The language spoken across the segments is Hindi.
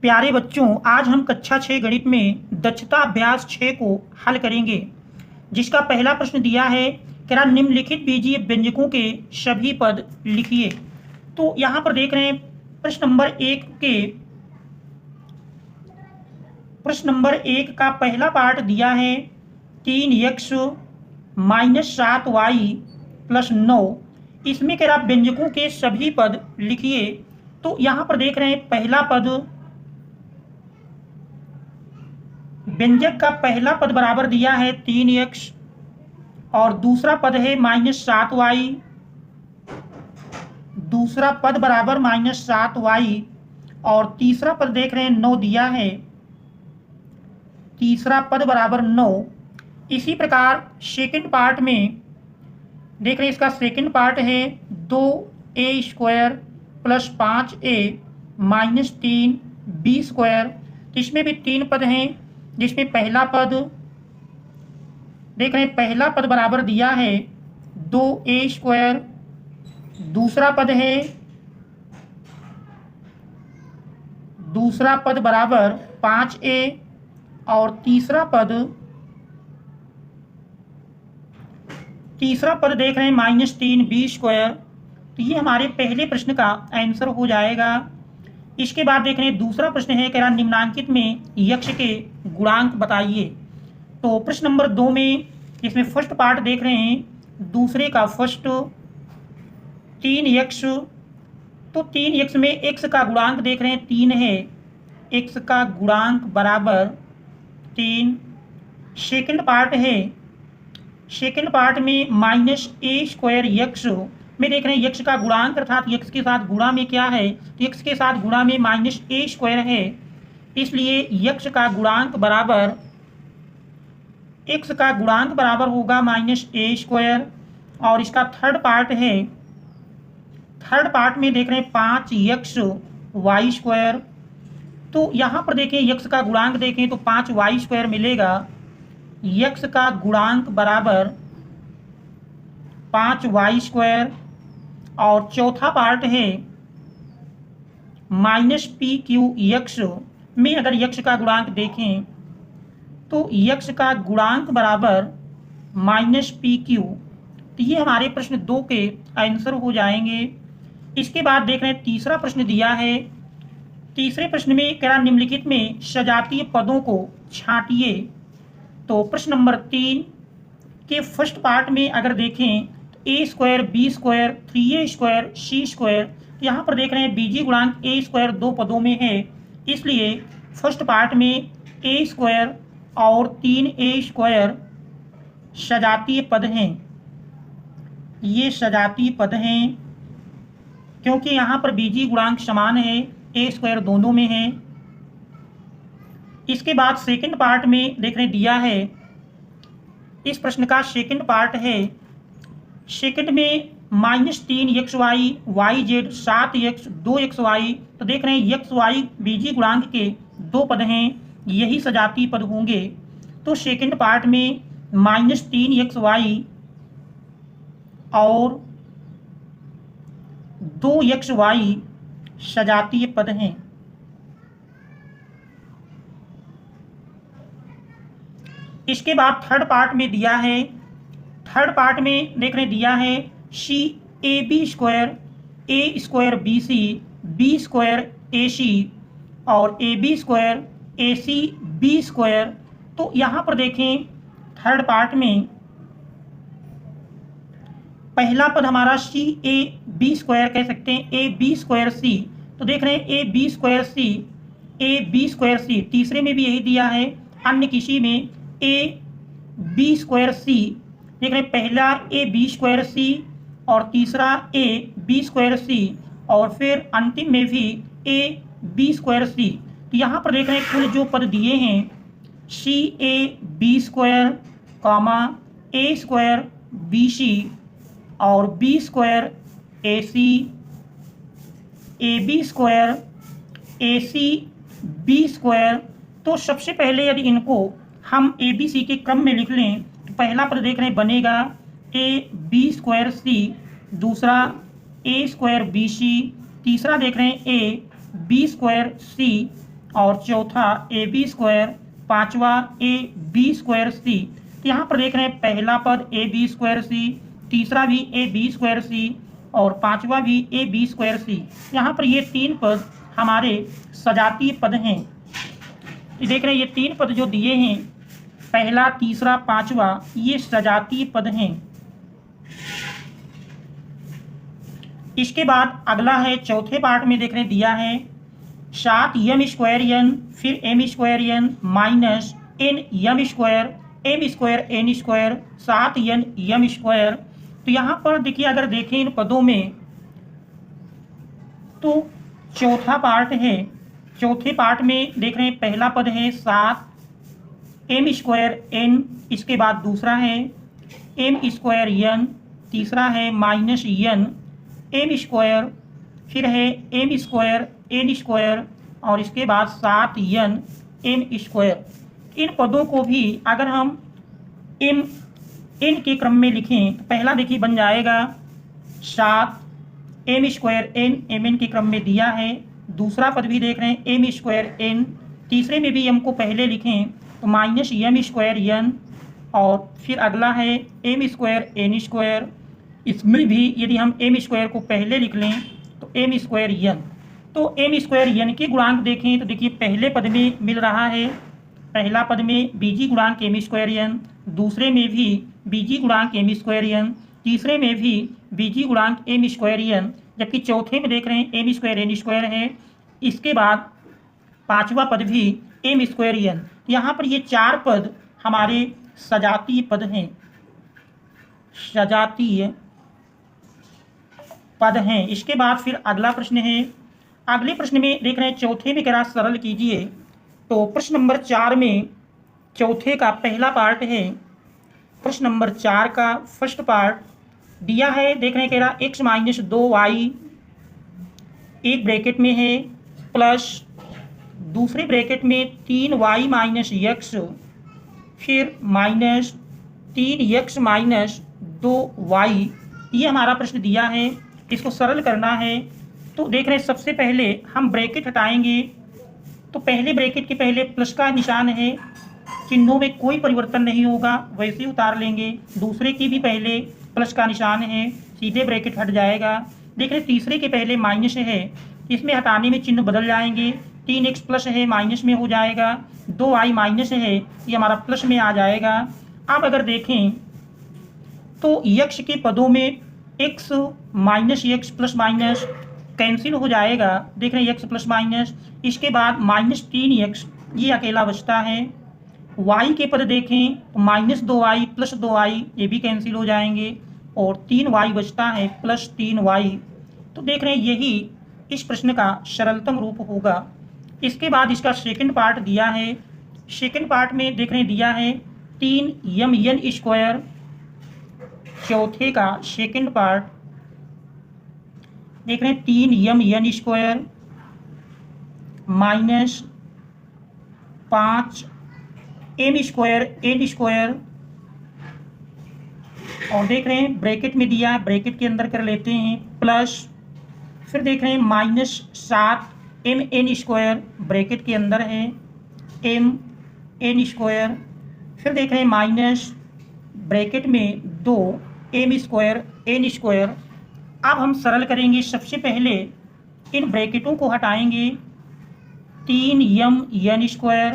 प्यारे बच्चों, आज हम कक्षा 6 गणित में दक्षता अभ्यास 6 को हल करेंगे, जिसका पहला प्रश्न दिया है कि निम्नलिखित बीजीय व्यंजकों के सभी पद लिखिए। तो यहाँ पर देख रहे हैं प्रश्न नंबर एक का पहला पार्ट दिया है 3x माइनस 7y प्लस 9। इसमें कह रहा व्यंजकों के सभी पद लिखिए। तो यहाँ पर देख रहे हैं पहला पद, व्यंजक का पहला पद बराबर दिया है 3x और दूसरा पद है -7y। दूसरा पद बराबर -7y और तीसरा पद देख रहे हैं 9 दिया है। तीसरा पद बराबर 9। इसी प्रकार सेकंड पार्ट में देख रहे हैं, इसका सेकंड पार्ट है 2a² plus 5a minus 3b²। इसमें भी 3 पद हैं, जिसमें पहला पद देख रहे हैं, पहला पद बराबर दिया है 2a²। दूसरा पद बराबर 5a और तीसरा पद देख रहे हैं -3b²। तो ये हमारे पहले प्रश्न का आंसर हो जाएगा। इसके बाद देख रहे हैं दूसरा प्रश्न है, कह रहा निम्नांकित में यक्ष के गुणांक बताइए। तो प्रश्न नंबर 2 में इसमें फर्स्ट पार्ट देख रहे हैं, दूसरे का फर्स्ट 3x। तो 3x में x का गुणांक देख रहे हैं 3 है, x का गुणांक बराबर 3। सेकंड पार्ट में -a² में देख रहे हैं x का गुणांक अर्थात x के साथ गुणा में क्या है, तो x के साथ गुणा में -a² है, इसलिए x का गुणांक बराबर होगा -a²। और इसका थर्ड पार्ट में देख रहे हैं 5xy²। तो यहाँ पर देखें x का गुणांक देखें तो 5y² मिलेगा। x का गुणांक बराबर 5y²। और चौथा पार्ट है -pqx में अगर x का गुणांक देखें तो x का गुणांक बराबर -pq। तो ये हमारे प्रश्न 2 के आंसर हो जाएंगे। इसके बाद देख रहे हैं तीसरा प्रश्न दिया है। तीसरे प्रश्न में कह रहा निम्नलिखित में सजातीय पदों को छांटिए। तो प्रश्न नंबर 3 के फर्स्ट पार्ट में अगर देखें तो a² b² 3a² c²। यहाँ पर देख रहे हैं बीजीय गुणांक a² 2 पदों में है, इसलिए फर्स्ट पार्ट में a² और 3a² सजातीय पद हैं। ये सजातीय पद हैं क्योंकि यहाँ पर बीजीय गुणांक समान है, a² दोनों में है। इसके बाद सेकंड पार्ट में देख रहे दिया है, इस प्रश्न का सेकंड पार्ट है, सेकंड में -3xy yz 7x 2xy। तो देख रहे हैं xy बीजीय गुणांक के 2 पद हैं, यही सजातीय पद होंगे। तो सेकंड पार्ट में -3xy और 2xy सजातीय पद हैं। इसके बाद थर्ड पार्ट में दिया है, थर्ड पार्ट में देख रहे दिया है CAB² A² BC B² AC और AB² AC B²। तो यहाँ पर देखें थर्ड पार्ट में पहला पद हमारा CAB² कह सकते हैं AB² C। तो देख रहे हैं AB² C। तीसरे में भी यही दिया है, अन्य किसी में AB² C। देख रहे हैं पहला AB² C और तीसरा AB² C और फिर अंतिम में भी AB² C। तो यहाँ पर देख रहे हैं कुल जो पद दिए हैं CAB² A² BC और B² AC AB² AC B²। तो सबसे पहले यदि इनको हम ABC के क्रम में लिख लें तो पहला पद देख रहे हैं बनेगा AB² C, दूसरा A² BC, तीसरा देख रहे हैं AB² C और चौथा ए बी स्क्वायर, पांचवा ए बी स्क्वायर सी। तो यहाँ पर देख रहे हैं पहला पद ए बी स्क्वायर सी, तीसरा भी ए बी स्क्वायर सी और पांचवा भी ए बी स्क्वायर सी। यहाँ पर ये तीन पद हमारे सजातीय पद हैं। देख रहे हैं ये तीन पद जो दिए हैं, पहला, तीसरा, पांचवा, ये सजातीय पद हैं। इसके बाद अगला है चौथे पार्ट में देख रहे हैं दिया है 7 यम स्क्वायर एन, फिर m square n minus n m square m square n square 7 n m square. तो यहाँ पर देखिए अगर देखें इन पदों में तो चौथा पार्ट है, चौथे पार्ट में देख रहे हैं पहला पद है 7 एम स्क्वायर एन, इसके बाद दूसरा है एम स्क्वायर एन, तीसरा है माइनस एन एम स्क्वायर, फिर है एम स्क्वायर एन स्क्वायर और इसके बाद 7 एन एम स्क्वायर। इन पदों को भी अगर हम एम एन के क्रम में लिखें तो पहला देखिए बन जाएगा 7 m square n, m n के क्रम में दिया है। दूसरा पद भी देख रहे हैं एम स्क्वायर एन, तीसरे में भी एम को पहले लिखें तो माइनस एम स्क्वायर एन और फिर अगला है एम स्क्वायर एन स्क्वायर। इसमें भी यदि हम एम स्क्वायर को पहले लिख लें तो एम स्क्वायर एन। तो एम स्क्वायर एन के गुणांक देखें तो देखिए पहले पद में मिल रहा है, पहला पद में बीजी गुणांक एम स्क्वायर एन, दूसरे में भी बीजी गुणांक एम स्क्वायर एन, तीसरे में भी बीजी गुणांक एम स्क्वायर एन, जबकि चौथे में देख रहे हैं एम स्क्वायर एन स्क्वायर है। इसके बाद पांचवा पद भी एम स्क्वायर एन। यहाँ पर ये चार पद हमारे सजातीय पद हैं, सजातीय पद हैं। इसके बाद फिर अगला प्रश्न है, अगले प्रश्न में देख रहे हैं चौथे में कह रहा सरल कीजिए। तो प्रश्न नंबर 4 में चौथे का पहला पार्ट है, प्रश्न नंबर 4 का फर्स्ट पार्ट दिया है, देख रहे हैं कह रहा x माइनस 2y एक ब्रैकेट में है प्लस दूसरे ब्रैकेट में 3y माइनस x, फिर माइनस 3x माइनस 2y। ये हमारा प्रश्न दिया है, इसको सरल करना है। तो देख रहे हैं सबसे पहले हम ब्रैकेट हटाएंगे तो पहले ब्रैकेट के पहले प्लस का निशान है, चिन्हों में कोई परिवर्तन नहीं होगा, वैसे ही उतार लेंगे। दूसरे की भी पहले प्लस का निशान है, सीधे ब्रैकेट हट जाएगा। देख रहे तीसरे के पहले माइनस है, इसमें हटाने में चिन्ह बदल जाएंगे, 3x प्लस है माइनस में हो जाएगा, 2y माइनस है ये हमारा प्लस में आ जाएगा। अब अगर देखें तो यक्ष के पदों में x minus x plus minus cancel हो जाएगा, देख रहे हैं x प्लस माइनस, इसके बाद माइनस 3x ये अकेला बचता है। y के पद देखें तो माइनस 2y प्लस 2y ये भी कैंसिल हो जाएंगे और 3y बचता है प्लस 3y। तो देख रहे हैं यही इस प्रश्न का सरलतम रूप होगा। इसके बाद इसका सेकंड पार्ट दिया है, सेकंड पार्ट में देख रहे हैं दिया है 3 यम एन स्क्वायर। चौथे का सेकंड पार्ट देख रहे हैं 3 m n square minus 5 m square n square और देख रहे हैं ब्रैकेट में दिया है, ब्रैकेट के अंदर कर लेते हैं प्लस, फिर देख रहे हैं minus 7 m n square bracket के अंदर है एम एन स्क्वायर, फिर देख रहे हैं माइनस ब्रैकेट में 2 एम स्क्वायर एन स्क्वायर। अब हम सरल करेंगे, सबसे पहले इन ब्रैकेटों को हटाएंगे, 3 यम एन स्क्वायर,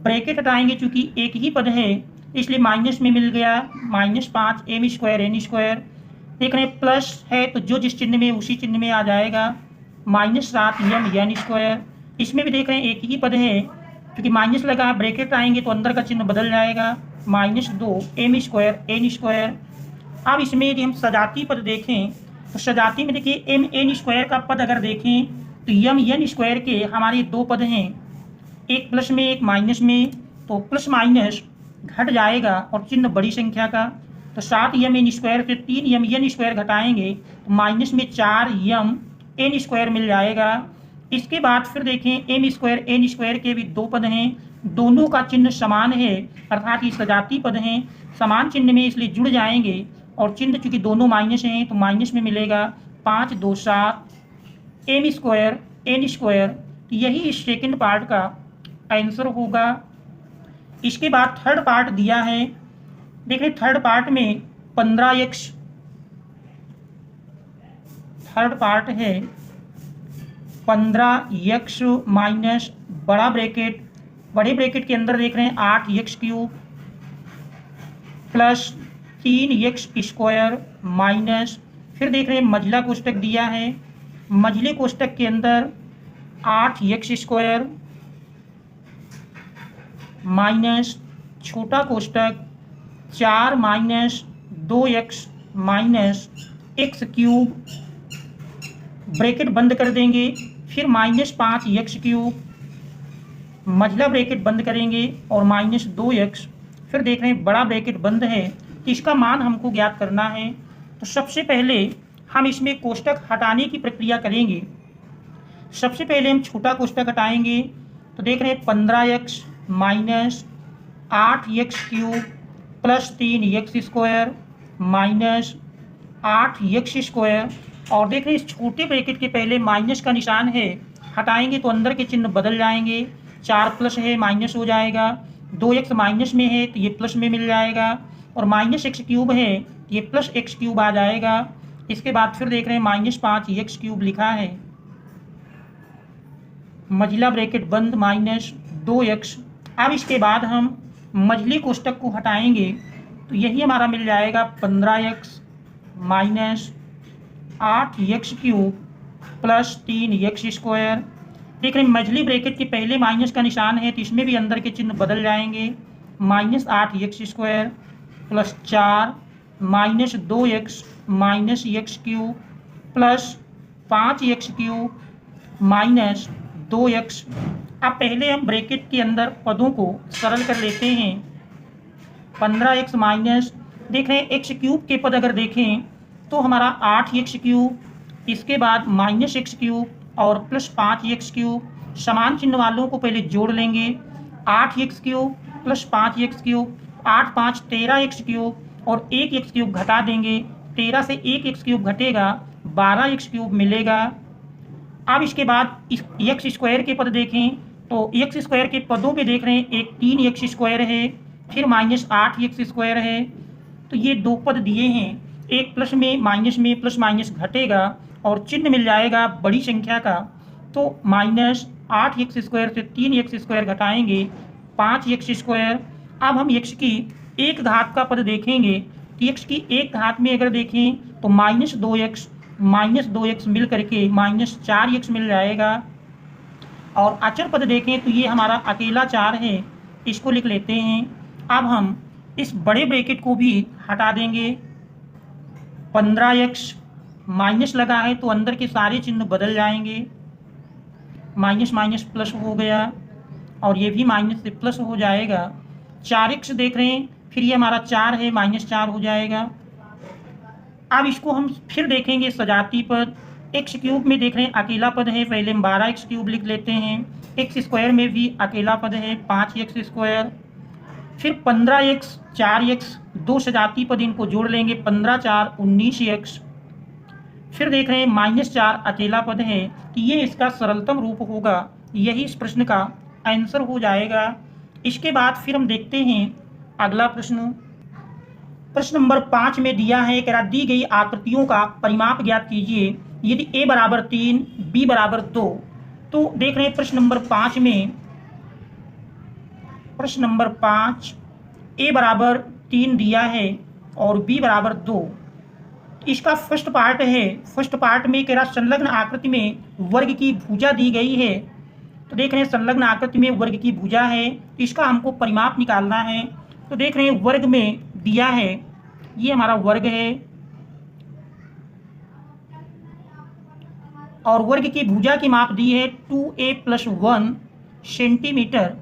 ब्रैकेट हटाएंगे चूंकि एक ही पद है इसलिए माइनस में मिल गया, minus 5 m square n square. देख रहे हैं प्लस है तो जो जिस चिन्ह में उसी चिन्ह में आ जाएगा, माइनस 7 यम एन स्क्वायर। इसमें भी देख रहे हैं एक ही पद है, क्योंकि माइनस लगा ब्रैकेट आएंगे तो अंदर का चिन्ह बदल जाएगा, minus 2 m square n square. अब इसमें यदि हम सजाती पद देखें तो सजाती में देखिए एम एन स्क्वायर का पद अगर देखें तो यम एन स्क्वायर के हमारे दो पद हैं, एक प्लस में एक माइनस में, तो प्लस माइनस घट जाएगा और चिन्ह बड़ी संख्या का, तो 7 यम एन स्क्वायर से 3 यम एन स्क्वायर घटाएंगे तो माइनस में 4 यम एन स्क्वायर मिल जाएगा। इसके बाद फिर देखें एम स्क्वायर एन स्क्वायर के भी दो पद हैं, दोनों का चिन्ह समान है, अर्थात ये सजाती पद हैं, समान चिन्ह में इसलिए जुड़ जाएंगे और चिन्ह चूंकि दोनों माइनस हैं तो माइनस में मिलेगा 5 2 7 एम स्क्वायर एन स्क्वायर। तो यही इस सेकंड पार्ट का आंसर होगा। इसके बाद थर्ड पार्ट दिया है, देखिए थर्ड पार्ट में 15x, थर्ड पार्ट है 15x माइनस बड़ा ब्रैकेट, बड़े ब्रैकेट के अंदर देख रहे हैं 8x cube plus 3x square minus, फिर देख रहे हैं मझला कोष्टक दिया है, मझले कोष्टक के अंदर 8x स्क्वायर माइनस छोटा कोष्टक 4 minus 2x minus x cube, bracket बंद कर देंगे, फिर माइनस 5x क्यूब, मझला ब्रैकेट बंद करेंगे और माइनस 2x, फिर देख रहे हैं बड़ा ब्रैकेट बंद है, तो इसका मान हमको ज्ञात करना है। तो सबसे पहले हम इसमें कोष्टक हटाने की प्रक्रिया करेंगे। सबसे पहले हम छोटा कोष्टक हटाएंगे, तो देख रहे हैं 15x minus 8x cube plus 3x square minus 8x square, और देख रहे हैं इस छोटे ब्रैकेट के पहले माइनस का निशान है, हटाएंगे तो अंदर के चिन्ह बदल जाएंगे, 4 प्लस है माइनस हो जाएगा, 2x माइनस में है तो ये प्लस में मिल जाएगा, और माइनस x क्यूब है तो ये प्लस x क्यूब आ जाएगा। इसके बाद फिर देख रहे हैं माइनस 5x क्यूब लिखा है, मझला ब्रैकेट बंद माइनस 2x। अब इसके बाद हम मझले कोष्टक को हटाएंगे, तो यही हमारा मिल जाएगा 15x minus 8x cube plus 3x square. देख रहे हैं मझली ब्रैकेट के पहले माइनस का निशान है तो इसमें भी अंदर के चिन्ह बदल जाएंगे, minus 8x square plus 4 minus 2x minus x cube plus 5x cube minus 2x। अब पहले हम ब्रैकेट के अंदर पदों को सरल कर लेते हैं। 15x माइनस, देख रहे हैं x क्यूब के पद अगर देखें तो हमारा 8x क्यूब, इसके बाद माइनस x क्यूब और प्लस 5x क्यूब, समान चिन्ह वालों को पहले जोड़ लेंगे, 8x cube plus 5x cube, 8 5 13x cube और 1x क्यूब घटा देंगे, 13 से 1x क्यूब घटेगा 12x क्यूब मिलेगा। अब इसके बाद इस x स्क्वायर के पद देखें तो x स्क्वायर के पदों पे देख रहे हैं एक 3x स्क्वायर है, फिर माइनस 8x स्क्वायर है, तो ये दो पद दिए हैं, एक प्लस में प्लस माइनस घटेगा और चिन्ह मिल जाएगा बड़ी संख्या का, तो माइनस 8x स्क्वायर से 3x स्क्वायर घटाएंगे 5x स्क्वायर। अब हम x की एक घात का पद देखेंगे, तो x की एक घात में अगर देखें तो माइनस 2x मिल करके माइनस 4x मिल जाएगा, और अचर पद देखें तो ये हमारा अकेला 4 है, इसको लिख लेते हैं। अब हम इस बड़े ब्रैकेट को भी हटा देंगे, 15x माइनस लगा है तो अंदर के सारे चिन्ह बदल जाएंगे, माइनस माइनस प्लस हो गया और ये भी माइनस से प्लस हो जाएगा, 4x देख रहे हैं फिर ये हमारा 4 है माइनस 4 हो जाएगा। अब इसको हम फिर देखेंगे सजाती पद, x क्यूब में देख रहे हैं अकेला पद है, पहले हम 12x क्यूब लिख लेते हैं, x स्क्वायर में भी अकेला पद है 5x स्क्वायर, फिर 15x 4x दो सजाती पद इनको जोड़ लेंगे, 15 4 19x, फिर देख रहे हैं माइनस 4 अकेला पद है, तो ये इसका सरलतम रूप होगा, यही इस प्रश्न का आंसर हो जाएगा। इसके बाद फिर हम देखते हैं अगला प्रश्न। प्रश्न नंबर 5 में दिया है कि दी गई आकृतियों का परिमाप ज्ञात कीजिए, यदि a बराबर 3 b बराबर 2, तो देख रहे हैं प्रश्न नंबर 5 में, प्रश्न नंबर 5 a बराबर 3 दिया है और b बराबर 2। इसका फर्स्ट पार्ट है, फर्स्ट पार्ट में कह रहा संलग्न आकृति में वर्ग की भुजा दी गई है, तो देख रहे हैं संलग्न आकृति में वर्ग की भुजा है, इसका हमको परिमाप निकालना है। तो देख रहे हैं वर्ग में दिया है, ये हमारा वर्ग है और वर्ग की भुजा की माप दी है 2a + 1 सेंटीमीटर,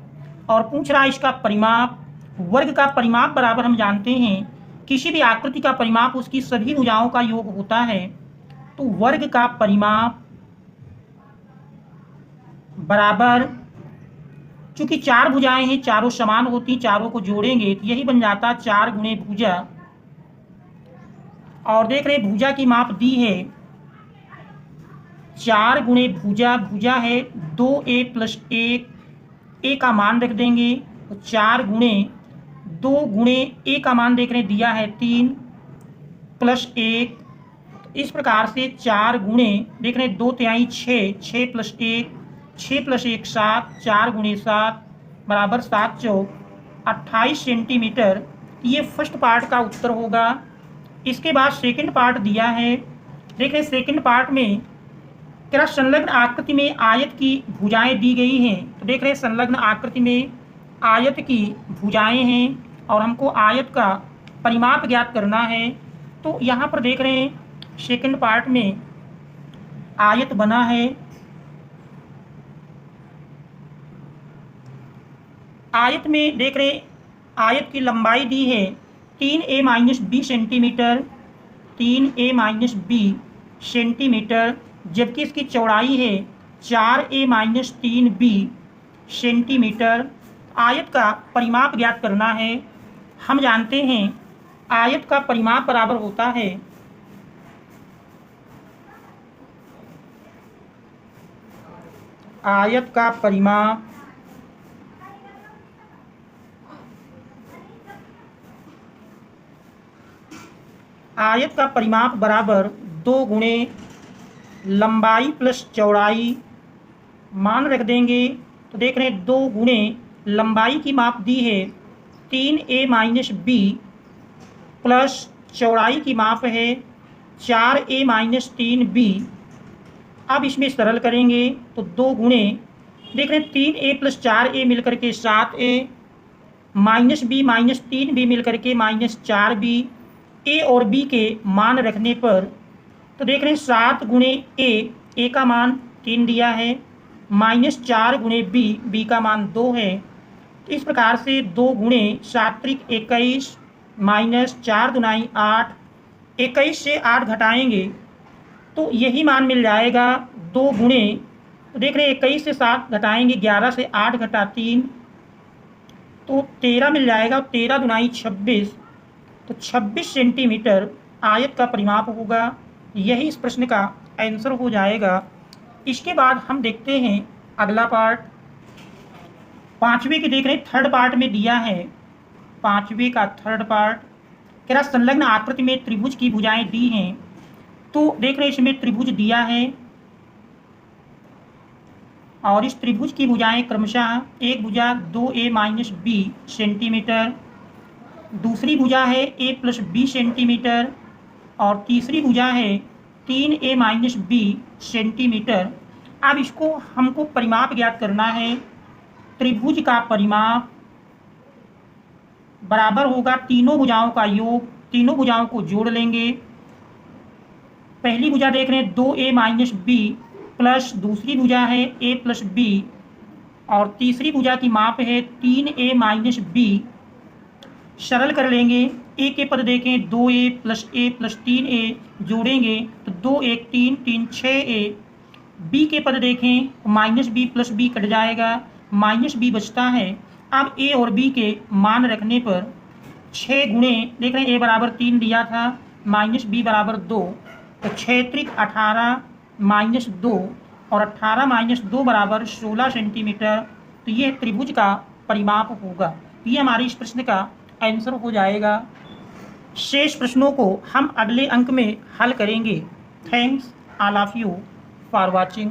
और पूछ रहा है इसका परिमाप। वर्ग का परिमाप बराबर हम जानते हैं किसी भी आकृति का परिमाप उसकी सभी भुजाओं का योग होता है, तो वर्ग का परिमाप बराबर, चूंकि 4 भुजाएं हैं चारों समान होती, चारों को जोड़ेंगे तो यही बन जाता 4 गुणे भुजा, और देख रहे भुजा की माप दी है 4 गुणे भुजा, भुजा है 2a प्लस 1, ए का मान रख देंगे तो 4 गुणे 2 गुणे ए का मान देख रहे हैं दिया है 3 प्लस 1, इस प्रकार से 4 गुणे देख रहे हैं 2 तिहाई 6, 6 प्लस 1, 6 प्लस 1 7, 4 गुणे 7 बराबर 7 चौक 28 सेंटीमीटर। ये फर्स्ट पार्ट का उत्तर होगा। इसके बाद सेकंड पार्ट दिया है। देख रहे हैं सेकंड पार्ट में क्या संलग्न आकृति में आयत की भुजाएं दी गई हैं। तो देख रहे हैं संलग्न आकृति में आयत की भुजाएं हैं और हमको आयत का परिमाप ज्ञात करना है। तो यहाँ पर देख रहे हैं सेकंड पार्ट में आयत बना है। आयत में देख रहे हैं आयत की लंबाई दी है 3a minus B centimetre, 3a minus B centimetre, जबकि इसकी चौड़ाई है 4a माइनस 3b सेंटीमीटर। आयत का परिमाप ज्ञात करना है। हम जानते हैं आयत का परिमाप बराबर होता है आयत का परिमाप बराबर 2 गुणे लंबाई प्लस चौड़ाई, मान रख देंगे तो देख रहे हैं 2 गुणे लंबाई की माप दी है 3a माइनस बी प्लस चौड़ाई की माप है 4a माइनस 3b। अब इसमें सरल करेंगे तो 2 गुणे देख रहे हैं 3a प्लस 4a मिलकर के 7a minus b minus 3b मिलकर के माइनस 4b। a और b के मान रखने पर तो देख रहे हैं 7 गुणे a का मान 3 दिया है, माइनस 4 गुणे b का मान 2 है। तो इस प्रकार से 2 गुणे 7 त्रिक 21 माइनस 4 दुनाई 8, 21 से 8 घटाएंगे तो यही मान मिल जाएगा। 2 गुणे तो देख रहे हैं 21 से 7 घटाएंगे 11 से 8 घटा 3 तो 13 मिल जाएगा। 13 दुनाई 26 तो 26 सेंटीमीटर आयत का परिमाप होगा। यही इस प्रश्न का आंसर हो जाएगा। इसके बाद हम देखते हैं अगला पार्ट। 5वीं की देख रहे हैं थर्ड पार्ट में दिया है। 5वीं का थर्ड पार्ट कह रहा संलग्न आकृति में त्रिभुज की भुजाएं दी हैं। तो देख रहे हैं इसमें त्रिभुज दिया है और इस त्रिभुज की भुजाएं क्रमशः एक भुजा 2a माइनस बी सेंटीमीटर, दूसरी भुजा है a प्लस बी सेंटीमीटर और तीसरी भुजा है 3a माइनस बी सेंटीमीटर। अब इसको हमको परिमाप ज्ञात करना है। त्रिभुज का परिमाप बराबर होगा तीनों भुजाओं का योग, तीनों भुजाओं को जोड़ लेंगे। पहली भुजा देख रहे हैं 2a माइनस बी प्लस दूसरी भुजा है a प्लस बी और तीसरी भुजा की माप है 3a माइनस बी। सरल कर लेंगे। a के पद देखें 2a plus a plus 3a जोड़ेंगे तो 2 1 3 3 6a। b के पद देखें minus b plus b cut जाएगा, माइनस b बचता है। अब a और b के मान रखने पर 6 गुणे देख रहे हैं a बराबर 3 दिया था, माइनस b बराबर 2 तो 6 त्रिक 18 माइनस 2 और 18 माइनस 2 बराबर 16 सेंटीमीटर। तो ये त्रिभुज का परिमाप होगा। ये हमारे इस प्रश्न का आंसर हो जाएगा। शेष प्रश्नों को हम अगले अंक में हल करेंगे। Thanks all of you for watching.